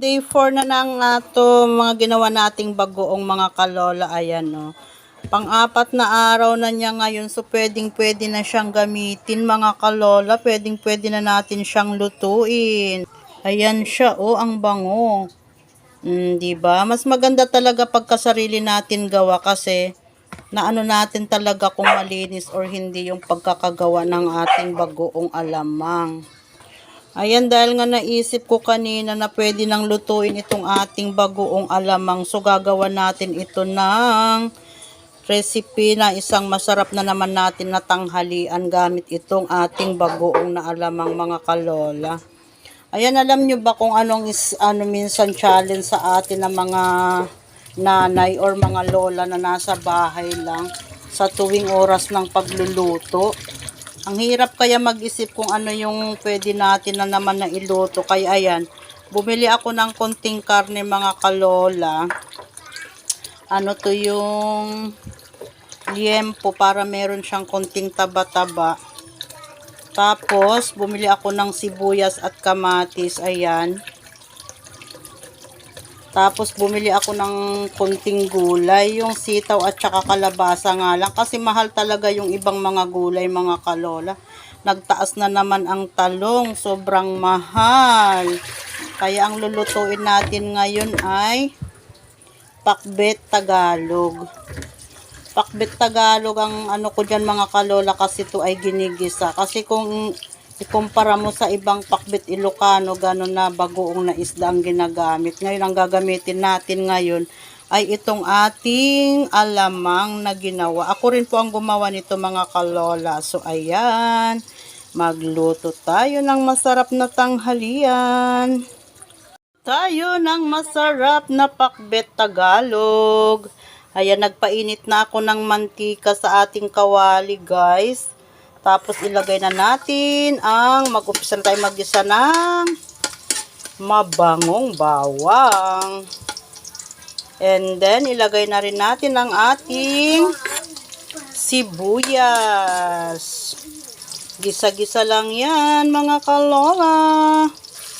Day 4 na ng mga ginawa nating bagoong mga kalola. Ayan, no. Pang-apat na araw na niya ngayon. So, pwedeng-pwede na siyang gamitin, mga kalola. Pwedeng-pwede na natin siyang lutuin. Ayan siya, oh, ang bango. Diba? Mas maganda talaga pagkasarili natin gawa kasi naano natin talaga kung malinis or hindi yung pagkakagawa ng ating bagoong alamang. Ayan, dahil nga naisip ko kanina na pwede nang lutuin itong ating bagoong alamang. So, gagawa natin ito ng recipe na isang masarap na naman natin na tanghalian gamit itong ating bagoong na alamang, mga kalola. Ayan, alam nyo ba kung minsan challenge sa atin ng mga nanay or mga lola na nasa bahay lang sa tuwing oras ng pagluluto? Ang hirap kaya mag-isip kung ano yung pwede natin na naman na iluto. Kaya ayan, bumili ako ng konting karne, mga kalola. Ano to yung liempo para meron siyang konting taba-taba. Tapos, bumili ako ng sibuyas at kamatis. Ayan. Tapos, bumili ako ng konting gulay. Yung sitaw at saka kalabasa nga lang. Kasi mahal talaga yung ibang mga gulay, mga kalola. Nagtaas na naman ang talong. Sobrang mahal. Kaya ang lulutuin natin ngayon ay pakbet Tagalog. Pakbet Tagalog ang ano ko dyan, mga kalola, kasi ito ay ginigisa. Kasi kung ikumpara mo sa ibang pakbet Ilocano, gano'n na bagoong na isda ang ginagamit. Ngayon, ang gagamitin natin ngayon ay itong ating alamang na ginawa. Ako rin po ang gumawa nito, mga kalola. So, ayan. Magluto tayo ng masarap na tanghalian. Tayo ng masarap na pakbet Tagalog. Ayan, nagpainit na ako ng mantika sa ating kawali, guys. Tapos, ilagay na natin mag-umpisa na tayo mag-isa ng mabangong bawang. And then, ilagay na rin natin ang ating sibuyas. Gisa-gisa lang yan, mga kalola.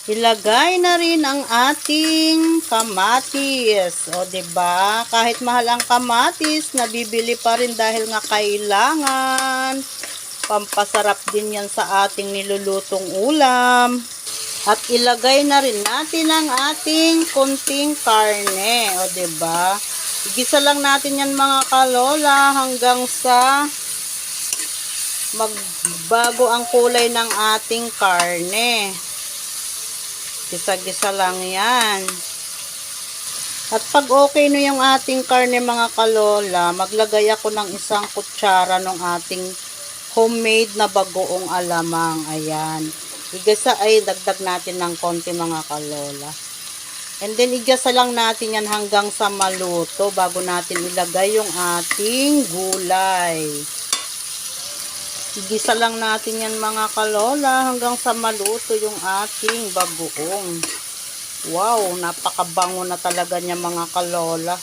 Ilagay na rin ang ating kamatis. O, diba? Kahit mahal ang kamatis, nabibili pa rin dahil nga kailangan. Pampasarap din yan sa ating nilulutong ulam. At ilagay na rin natin ang ating kunting karne. O, diba? Igisa lang natin yan, mga kalola, hanggang sa magbago ang kulay ng ating karne. Gisa-gisa lang yan. At pag okay no yung ating karne, mga kalola, maglagay ako ng isang kutsara ng ating homemade na bagoong alamang. Ayan. Igasa ay dagdag natin ng konti, mga kalola. And then igasa lang natin yan hanggang sa maluto bago natin ilagay yung ating gulay. Igisa lang natin yan, mga kalola, hanggang sa maluto yung ating bagoong. Wow, napakabango na talaga niya, mga kalola.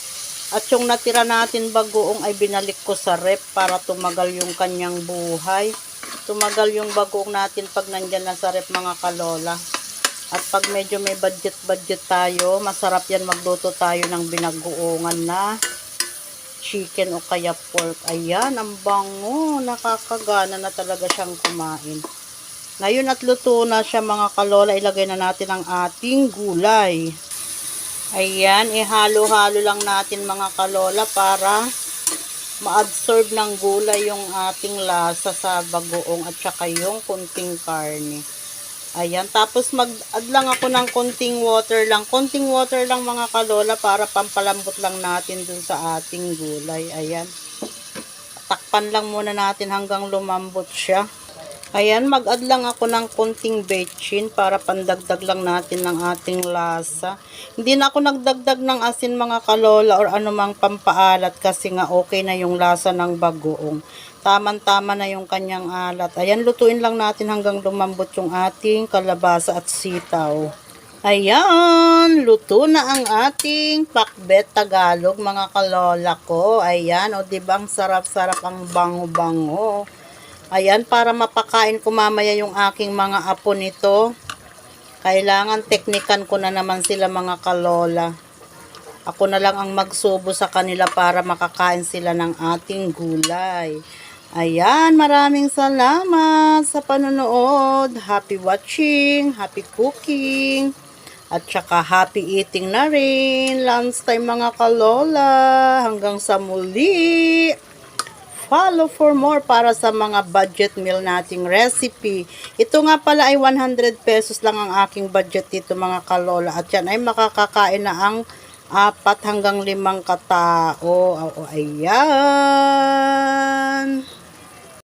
At yung natira natin bagoong ay binalik ko sa rep para tumagal yung kanyang buhay. Tumagal yung bagoong natin pag nandyan na sa rep, mga kalola. At pag medyo may budget tayo, masarap yan magluto tayo ng binagoongan na chicken o kaya pork. Ayan, ang bango. Nakakagana na talaga siyang kumain. Ngayon at luto na siya, mga kalola, ilagay na natin ang ating gulay. Ayan, ihalo-halo lang natin, mga kalola, para ma-absorb ng gulay yung ating lasa sa bagoong at saka yung kunting karne. Ayan, tapos mag-add lang ako ng konting water lang. Konting water lang, mga kalola, para pampalambot lang natin dun sa ating gulay. Ayan. Takpan lang muna natin hanggang lumambot siya. Ayan, mag-add lang ako ng konting bechin para pandagdag lang natin ng ating lasa. Hindi na ako nagdagdag ng asin, mga kalola, or anumang pampaalat kasi nga okay na yung lasa ng bagoong. Taman-tama na yung kanyang alat. Ayan, lutuin lang natin hanggang lumambot yung ating kalabasa at sitaw. Ayan, luto na ang ating pakbet Tagalog, mga kalola ko. Ayan, o diba ang sarap-sarap, ang bango-bango. Ayan, para mapakain ko mamaya yung aking mga apo nito. Kailangan teknikan ko na naman sila mga kalola. Ako na lang ang magsubo sa kanila para makakain sila ng ating gulay. Ayan, maraming salamat sa panonood. Happy watching, happy cooking, at saka happy eating na rin. Lunch time mga kalola. Hanggang sa muli. Follow for more para sa mga budget meal nating recipe. Ito nga pala ay 100 pesos lang ang aking budget dito mga kalola. At yan ay makakakain na ang 4 hanggang 5 katao. O, ayan.